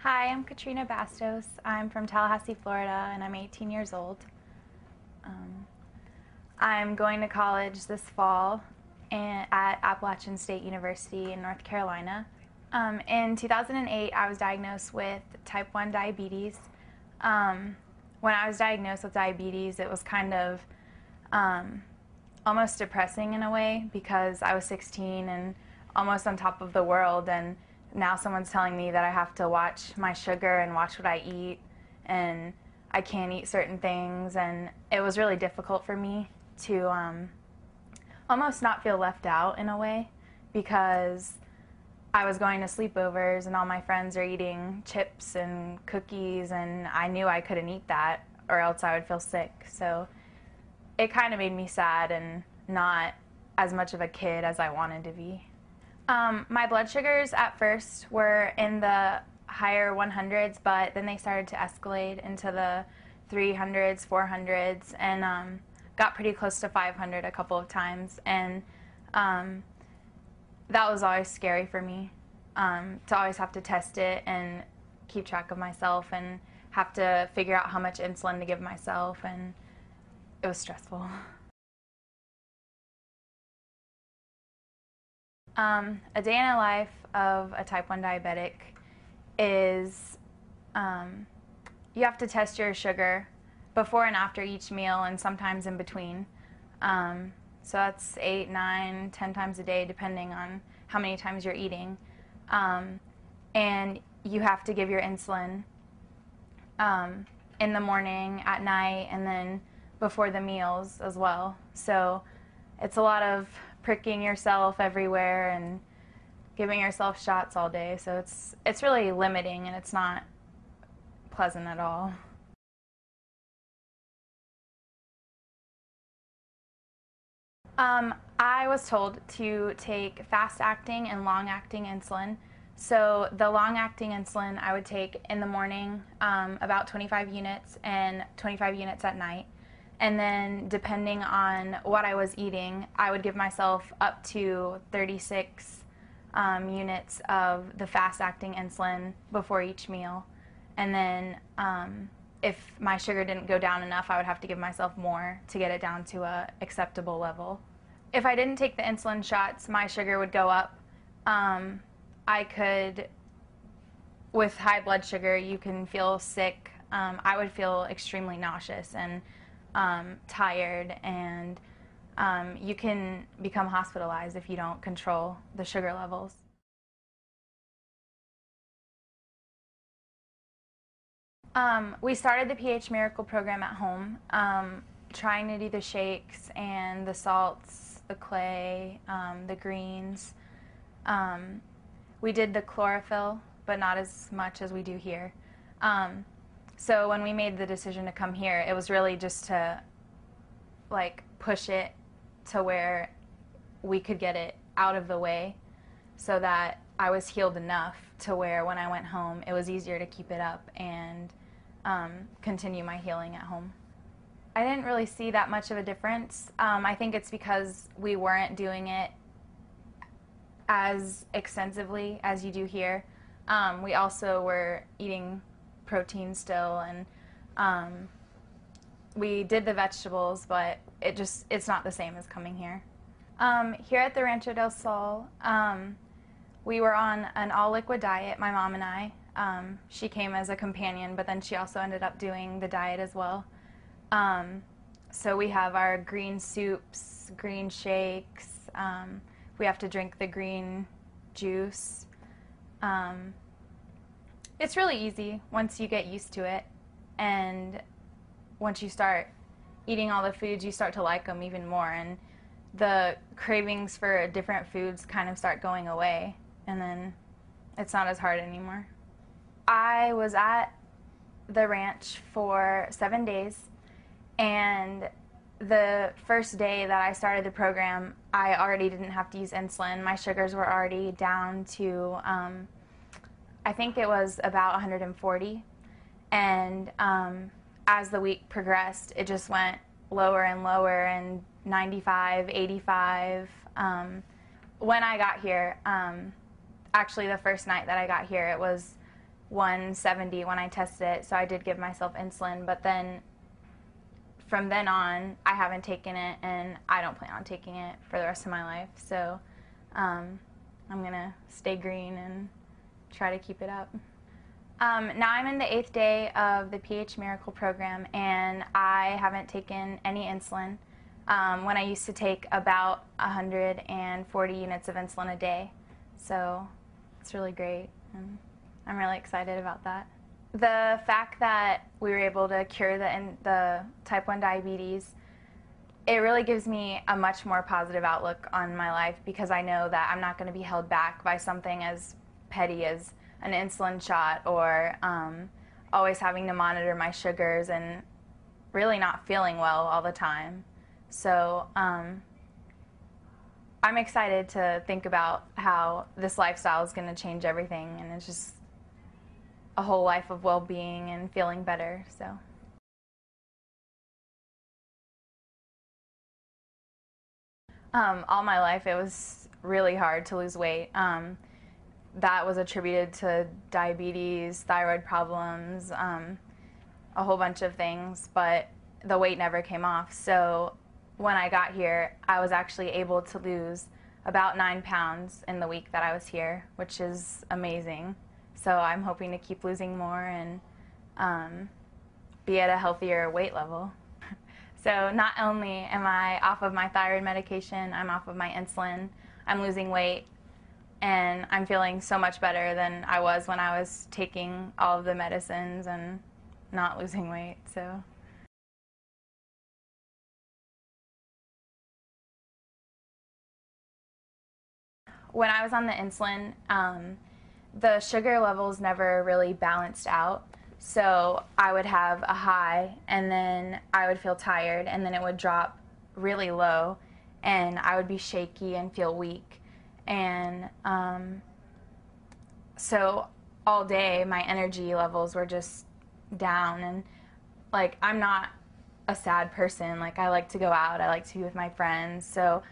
Hi, I'm Katrina Bastos. I'm from Tallahassee, Florida, and I'm 18 years old. I'm going to college this fall at Appalachian State University in North Carolina. In 2008, I was diagnosed with type 1 diabetes. When I was diagnosed with diabetes, it was kind of almost depressing in a way because I was 16 and almost on top of the world, and now someone's telling me that I have to watch my sugar and watch what I eat, and I can't eat certain things, and it was really difficult for me to almost not feel left out in a way, because I was going to sleepovers and all my friends are eating chips and cookies, and I knew I couldn't eat that or else I would feel sick. So it kind of made me sad and not as much of a kid as I wanted to be. My blood sugars at first were in the higher 100s, but then they started to escalate into the 300s, 400s, and got pretty close to 500 a couple of times. And that was always scary for me, to always have to test it and keep track of myself and have to figure out how much insulin to give myself, and it was stressful. A day in the life of a type 1 diabetic is you have to test your sugar before and after each meal and sometimes in between. So that's 8, 9, 10 times a day depending on how many times you're eating. And you have to give your insulin in the morning, at night, and then before the meals as well. So it's a lot of pricking yourself everywhere and giving yourself shots all day. So it's really limiting, and it's not pleasant at all. I was told to take fast-acting and long-acting insulin. So the long-acting insulin I would take in the morning, about 25 units, and 25 units at night. And then depending on what I was eating, I would give myself up to 36 units of the fast-acting insulin before each meal. And then if my sugar didn't go down enough, I would have to give myself more to get it down to an acceptable level. If I didn't take the insulin shots, my sugar would go up. I could, with high blood sugar, you can feel sick. I would feel extremely nauseous and tired, and you can become hospitalized if you don't control the sugar levels. We started the pH Miracle program at home, trying to do the shakes and the salts, the clay, the greens. We did the chlorophyll, but not as much as we do here. So when we made the decision to come here, it was really just to push it to where we could get it out of the way so that I was healed enough to where when I went home, it was easier to keep it up and continue my healing at home. I didn't really see that much of a difference. I think it's because we weren't doing it as extensively as you do here. We also were eating protein still, and we did the vegetables, but it's not the same as coming here. Here at the Rancho del Sol, we were on an all-liquid diet, my mom and I. She came as a companion, but then she also ended up doing the diet as well. So we have our green soups, green shakes, we have to drink the green juice. It's really easy once you get used to it, and once you start eating all the foods, you start to like them even more, and the cravings for different foods kind of start going away, and then it's not as hard anymore. I was at the ranch for 7 days, and the first day that I started the program, I already didn't have to use insulin. My sugars were already down to I think it was about 140, and as the week progressed, it just went lower and lower, and 95, 85. When I got here, actually the first night that I got here, it was 170 when I tested it, so I did give myself insulin, but then from then on, I haven't taken it, and I don't plan on taking it for the rest of my life. So I'm going to stay green and try to keep it up. Now I'm in the 8th day of the PH Miracle program, and I haven't taken any insulin. When I used to take about 140 units of insulin a day. So it's really great, and I'm really excited about that. The fact that we were able to cure the type 1 diabetes, it really gives me a much more positive outlook on my life, because I know that I'm not going to be held back by something as petty as an insulin shot, or always having to monitor my sugars and really not feeling well all the time. So I'm excited to think about how this lifestyle is going to change everything, and it's just a whole life of well-being and feeling better. So all my life it was really hard to lose weight. That was attributed to diabetes, thyroid problems, a whole bunch of things, but the weight never came off. So when I got here, I was actually able to lose about 9 pounds in the week that I was here, which is amazing. So I'm hoping to keep losing more and be at a healthier weight level. So not only am I off of my thyroid medication, I'm off of my insulin, I'm losing weight, and I'm feeling so much better than I was when I was taking all of the medicines and not losing weight. So when I was on the insulin, the sugar levels never really balanced out. So I would have a high, and then I would feel tired, and then it would drop really low, and I would be shaky and feel weak. And so all day my energy levels were just down, and like, I'm not a sad person. Like, I like to go out, I like to be with my friends, so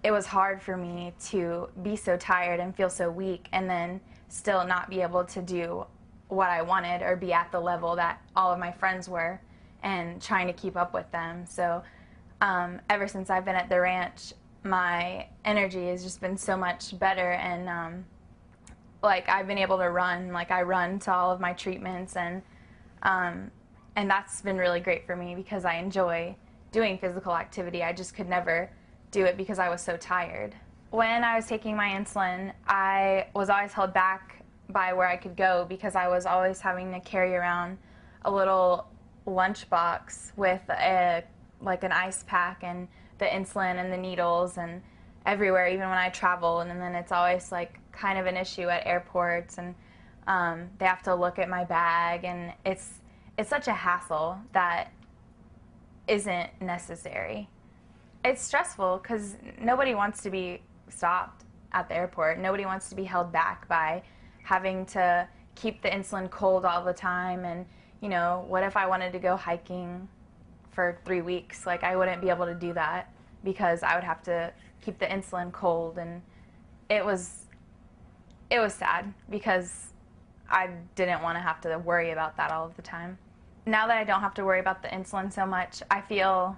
it was hard for me to be so tired and feel so weak, and then still not be able to do what I wanted or be at the level that all of my friends were, and trying to keep up with them. So ever since I've been at the ranch, my energy has just been so much better, and like, I've been able to run. Like, I run to all of my treatments, and that's been really great for me, because I enjoy doing physical activity. I just could never do it because I was so tired. When I was taking my insulin, I was always held back by where I could go, because I was always having to carry around a little lunchbox with like an ice pack and the insulin and the needles and everywhere, even when I travel. And then it's always like kind of an issue at airports, and they have to look at my bag, and it's such a hassle that isn't necessary. It's stressful because nobody wants to be stopped at the airport. Nobody wants to be held back by having to keep the insulin cold all the time. And, you know, what if I wanted to go hiking for 3 weeks? Like, I wouldn't be able to do that because I would have to keep the insulin cold. And it was sad, because I didn't want to have to worry about that all of the time. Now that I don't have to worry about the insulin so much, I feel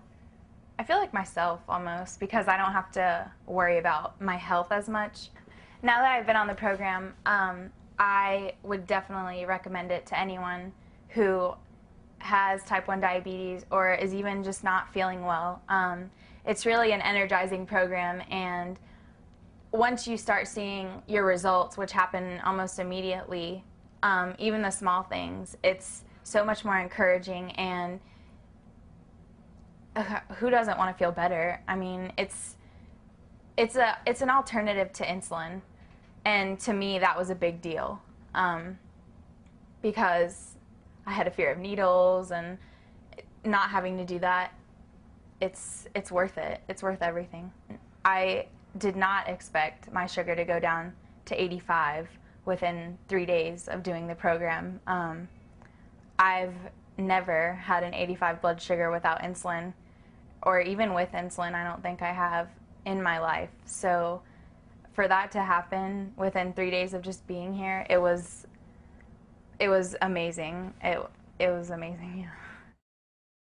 like myself almost, because I don't have to worry about my health as much. Now that I've been on the program, I would definitely recommend it to anyone who has type 1 diabetes or is even just not feeling well. It's really an energizing program, and once you start seeing your results, which happen almost immediately, even the small things, it's so much more encouraging. And who doesn't want to feel better? I mean, it's an alternative to insulin, and to me that was a big deal, because I had a fear of needles, and not having to do that, it's worth it. It's worth everything. I did not expect my sugar to go down to 85 within 3 days of doing the program. I've never had an 85 blood sugar without insulin, or even with insulin. I don't think I have in my life. So for that to happen within 3 days of just being here, it was It was amazing. It was amazing, yeah.